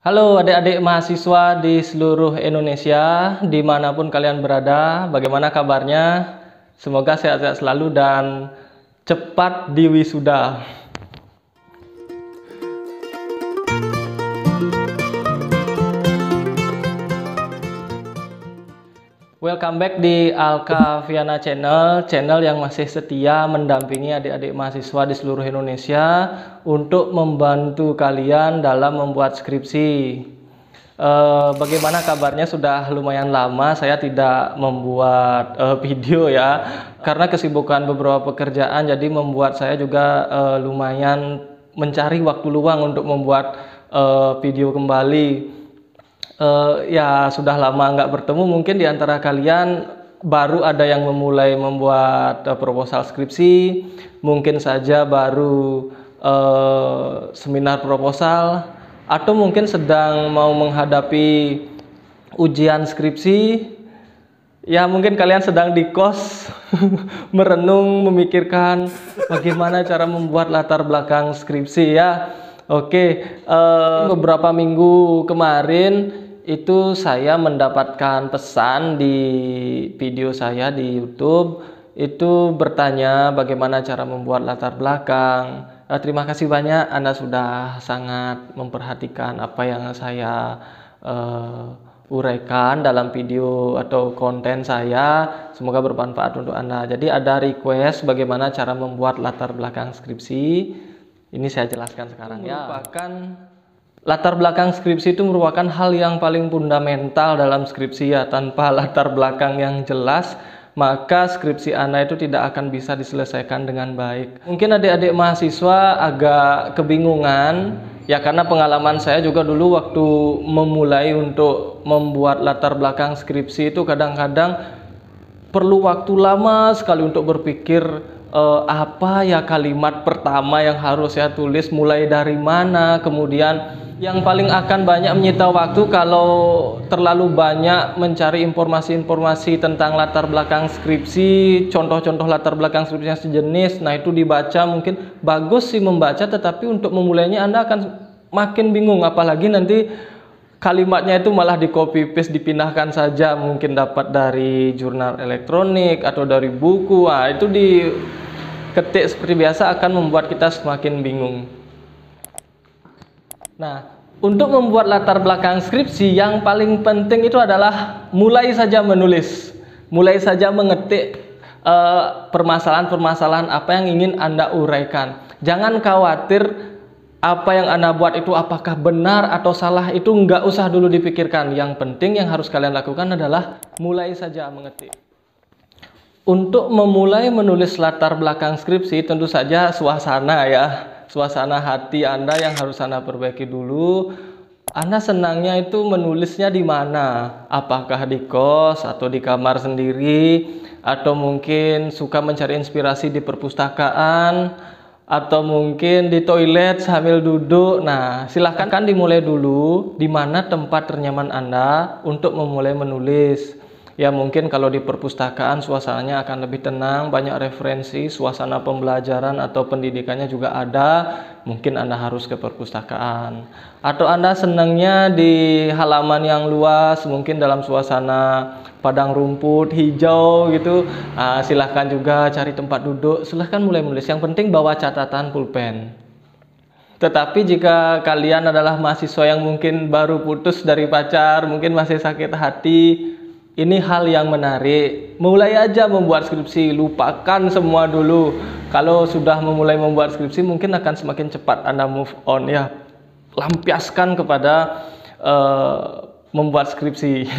Halo adik-adik mahasiswa di seluruh Indonesia, dimanapun kalian berada, bagaimana kabarnya? Semoga sehat-sehat selalu dan cepat diwisuda. Welcome back di Alkaviana channel yang masih setia mendampingi adik-adik mahasiswa di seluruh Indonesia untuk membantu kalian dalam membuat skripsi. Bagaimana kabarnya? Sudah lumayan lama saya tidak membuat video ya, karena kesibukan beberapa pekerjaan, jadi membuat saya juga lumayan mencari waktu luang untuk membuat video kembali. Ya sudah lama nggak bertemu, mungkin di antara kalian baru ada yang memulai membuat proposal skripsi, mungkin saja baru seminar proposal, atau mungkin sedang mau menghadapi ujian skripsi. Ya mungkin kalian sedang di kos merenung memikirkan bagaimana cara membuat latar belakang skripsi ya. Oke, beberapa minggu kemarin itu saya mendapatkan pesan di video saya di YouTube, itu bertanya bagaimana cara membuat latar belakang. Terima kasih banyak, Anda sudah sangat memperhatikan apa yang saya uraikan dalam video atau konten saya. Semoga bermanfaat untuk Anda. Jadi ada request bagaimana cara membuat latar belakang skripsi. Ini saya jelaskan sekarang ya. Latar belakang skripsi itu merupakan hal yang paling fundamental dalam skripsi ya. Tanpa latar belakang yang jelas, maka skripsi Anda itu tidak akan bisa diselesaikan dengan baik. Mungkin adik-adik mahasiswa agak kebingungan ya, karena pengalaman saya juga dulu waktu memulai untuk membuat latar belakang skripsi itu kadang-kadang perlu waktu lama sekali untuk berpikir apa ya kalimat pertama yang harus saya tulis, mulai dari mana. Kemudian yang paling akan banyak menyita waktu kalau terlalu banyak mencari informasi-informasi tentang latar belakang skripsi, contoh-contoh latar belakang skripsi yang sejenis. Nah itu dibaca, mungkin bagus sih membaca, tetapi untuk memulainya Anda akan makin bingung, apalagi nanti kalimatnya itu malah di copy paste, dipindahkan saja, mungkin dapat dari jurnal elektronik atau dari buku. Nah, itu diketik seperti biasa akan membuat kita semakin bingung. Nah, untuk membuat latar belakang skripsi yang paling penting itu adalah mulai saja menulis, mulai saja mengetik permasalahan-permasalahan apa yang ingin Anda uraikan. Jangan khawatir apa yang Anda buat itu apakah benar atau salah, itu nggak usah dulu dipikirkan. Yang penting yang harus kalian lakukan adalah mulai saja mengetik. Untuk memulai menulis latar belakang skripsi, tentu saja suasana ya, suasana hati Anda yang harus Anda perbaiki dulu. Anda senangnya itu menulisnya di mana? Apakah di kos atau di kamar sendiri, atau mungkin suka mencari inspirasi di perpustakaan, atau mungkin di toilet sambil duduk. Nah, silahkan dimulai dulu di mana tempat ternyaman Anda untuk memulai menulis. Ya mungkin kalau di perpustakaan suasananya akan lebih tenang, banyak referensi, suasana pembelajaran atau pendidikannya juga ada. Mungkin Anda harus ke perpustakaan. Atau Anda senangnya di halaman yang luas, mungkin dalam suasana padang rumput hijau gitu. Silahkan juga cari tempat duduk, silahkan mulai menulis. Yang penting bawa catatan pulpen. Tetapi jika kalian adalah mahasiswa yang mungkin baru putus dari pacar, mungkin masih sakit hati, ini hal yang menarik. Mulai aja membuat skripsi, lupakan semua dulu. Kalau sudah memulai membuat skripsi, mungkin akan semakin cepat Anda move on ya. Lampiaskan kepada membuat skripsi.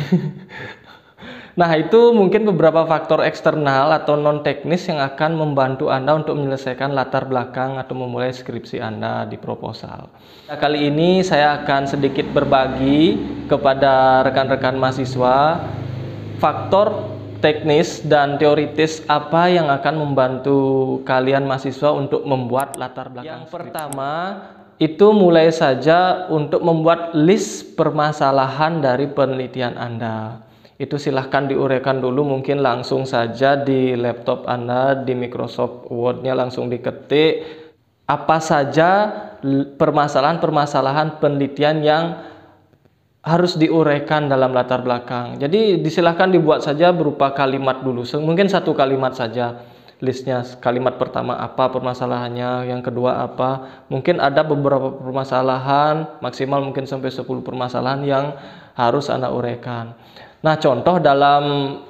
Nah itu mungkin beberapa faktor eksternal atau non teknis yang akan membantu Anda untuk menyelesaikan latar belakang atau memulai skripsi Anda di proposal. Nah, kali ini saya akan sedikit berbagi kepada rekan-rekan mahasiswa faktor teknis dan teoritis apa yang akan membantu kalian mahasiswa untuk membuat latar belakang. Yang pertama itu mulai saja untuk membuat list permasalahan dari penelitian Anda. Itu silahkan diuraikan dulu, mungkin langsung saja di laptop Anda, di Microsoft Word-nya langsung diketik apa saja permasalahan-permasalahan penelitian yang harus diuraikan dalam latar belakang. Jadi disilahkan dibuat saja berupa kalimat dulu. Mungkin satu kalimat saja listnya. Kalimat pertama apa permasalahannya, yang kedua apa. Mungkin ada beberapa permasalahan, maksimal mungkin sampai 10 permasalahan yang harus Anda uraikan. Nah, contoh dalam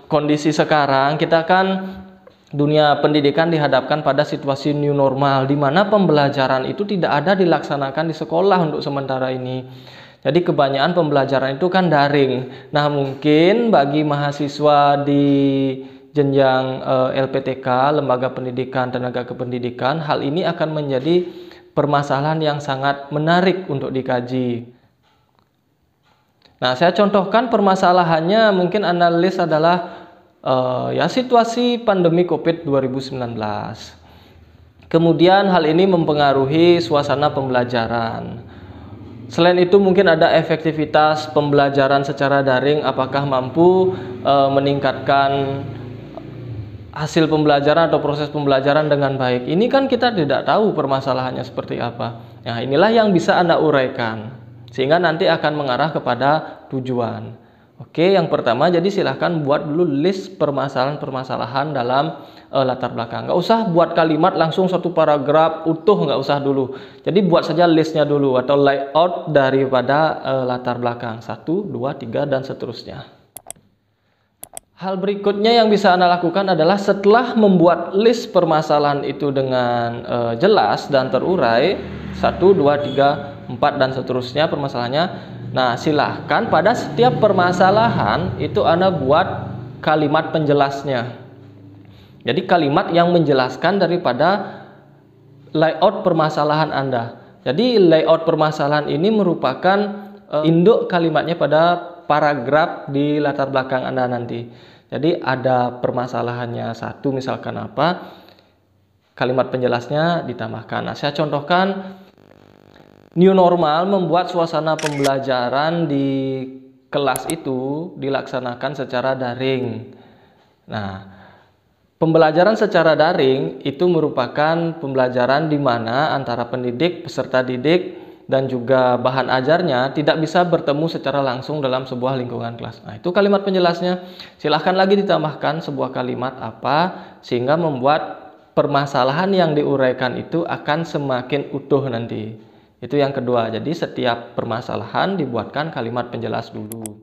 kondisi sekarang kita kan dunia pendidikan dihadapkan pada situasi new normal, di mana pembelajaran itu tidak ada dilaksanakan di sekolah untuk sementara ini. Jadi kebanyakan pembelajaran itu kan daring. Nah, mungkin bagi mahasiswa di jenjang LPTK, Lembaga Pendidikan Tenaga Kependidikan, hal ini akan menjadi permasalahan yang sangat menarik untuk dikaji. Nah, saya contohkan permasalahannya, mungkin analis adalah ya situasi pandemi COVID 2019. Kemudian hal ini mempengaruhi suasana pembelajaran. Selain itu mungkin ada efektivitas pembelajaran secara daring, apakah mampu meningkatkan hasil pembelajaran atau proses pembelajaran dengan baik. Ini kan kita tidak tahu permasalahannya seperti apa. Nah, inilah yang bisa Anda uraikan, sehingga nanti akan mengarah kepada tujuan. Oke, yang pertama, jadi silahkan buat dulu list permasalahan-permasalahan dalam latar belakang. Nggak usah buat kalimat langsung satu paragraf utuh, nggak usah dulu. Jadi buat saja listnya dulu atau layout daripada latar belakang. 1, 2, 3, dan seterusnya. Hal berikutnya yang bisa Anda lakukan adalah setelah membuat list permasalahan itu dengan jelas dan terurai, 1, 2, 3, 4, dan seterusnya permasalahannya. Nah, silahkan pada setiap permasalahan itu Anda buat kalimat penjelasnya. Jadi kalimat yang menjelaskan daripada layout permasalahan Anda. Jadi layout permasalahan ini merupakan induk kalimatnya pada paragraf di latar belakang Anda nanti. Jadi ada permasalahannya satu, misalkan apa, kalimat penjelasnya ditambahkan. Nah, saya contohkan new normal membuat suasana pembelajaran di kelas itu dilaksanakan secara daring. Nah, pembelajaran secara daring itu merupakan pembelajaran di mana antara pendidik, peserta didik, dan juga bahan ajarnya tidak bisa bertemu secara langsung dalam sebuah lingkungan kelas. Nah, itu kalimat penjelasnya. Silahkan lagi ditambahkan sebuah kalimat apa, sehingga membuat permasalahan yang diuraikan itu akan semakin utuh nanti. Itu yang kedua. Jadi setiap permasalahan dibuatkan kalimat penjelas dulu.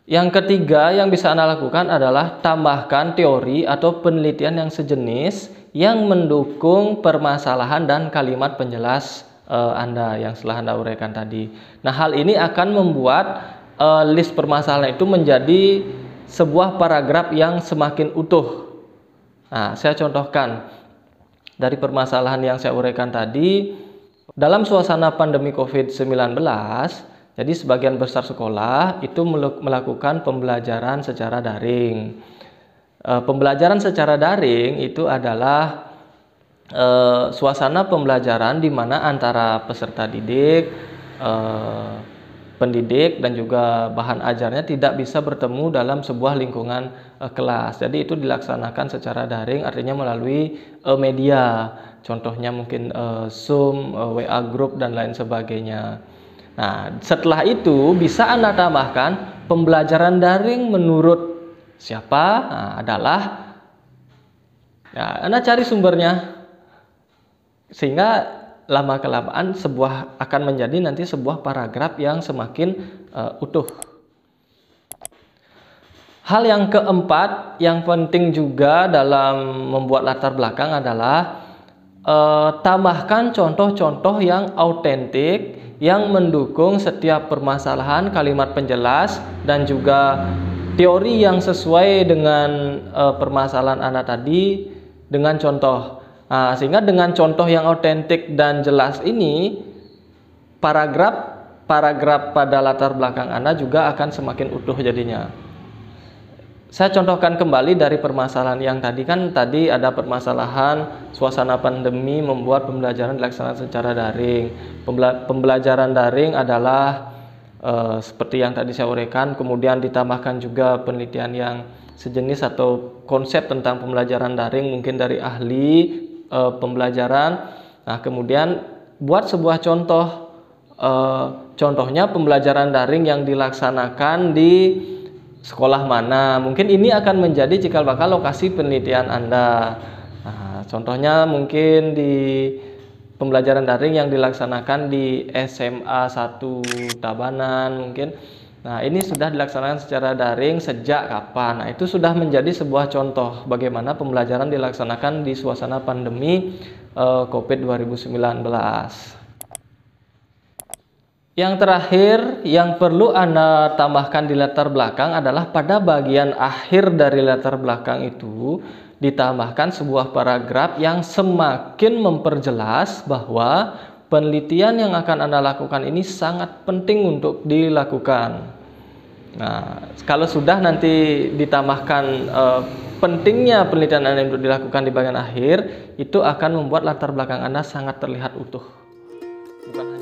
Yang ketiga yang bisa Anda lakukan adalah tambahkan teori atau penelitian yang sejenis yang mendukung permasalahan dan kalimat penjelas Anda yang setelah Anda uraikan tadi. Nah, hal ini akan membuat list permasalahan itu menjadi sebuah paragraf yang semakin utuh. Nah, saya contohkan dari permasalahan yang saya uraikan tadi. Dalam suasana pandemi COVID-19, jadi sebagian besar sekolah itu melakukan pembelajaran secara daring. Pembelajaran secara daring itu adalah suasana pembelajaran di mana antara peserta didik, pendidik, dan juga bahan ajarnya tidak bisa bertemu dalam sebuah lingkungan kelas. Jadi itu dilaksanakan secara daring, artinya melalui media. Contohnya mungkin Zoom, WA Group, dan lain sebagainya. Nah, setelah itu bisa Anda tambahkan pembelajaran daring menurut siapa? Nah, adalah, ya, Anda cari sumbernya, sehingga lama-kelamaan akan menjadi nanti sebuah paragraf yang semakin utuh. Hal yang keempat yang penting juga dalam membuat latar belakang adalah tambahkan contoh-contoh yang autentik yang mendukung setiap permasalahan, kalimat penjelas, dan juga teori yang sesuai dengan permasalahan Anda tadi dengan contoh. Nah, sehingga dengan contoh yang autentik dan jelas ini, paragraf pada latar belakang Anda juga akan semakin utuh jadinya. Saya contohkan kembali dari permasalahan yang tadi ada permasalahan suasana pandemi membuat pembelajaran dilaksanakan secara daring. Pembelajaran daring adalah seperti yang tadi saya uraikan, kemudian ditambahkan juga penelitian yang sejenis atau konsep tentang pembelajaran daring mungkin dari ahli pembelajaran. Nah, kemudian buat sebuah contoh Contohnya pembelajaran daring yang dilaksanakan di sekolah mana. Mungkin ini akan menjadi cikal bakal lokasi penelitian Anda. Nah, contohnya mungkin di pembelajaran daring yang dilaksanakan di SMA 1 Tabanan mungkin. Nah, ini sudah dilaksanakan secara daring sejak kapan? Nah, itu sudah menjadi sebuah contoh bagaimana pembelajaran dilaksanakan di suasana pandemi COVID 2019. Yang terakhir yang perlu Anda tambahkan di latar belakang adalah pada bagian akhir dari latar belakang itu ditambahkan sebuah paragraf yang semakin memperjelas bahwa penelitian yang akan Anda lakukan ini sangat penting untuk dilakukan. Nah, kalau sudah nanti ditambahkan pentingnya penelitian Anda untuk dilakukan di bagian akhir, itu akan membuat latar belakang Anda sangat terlihat utuh. Bukan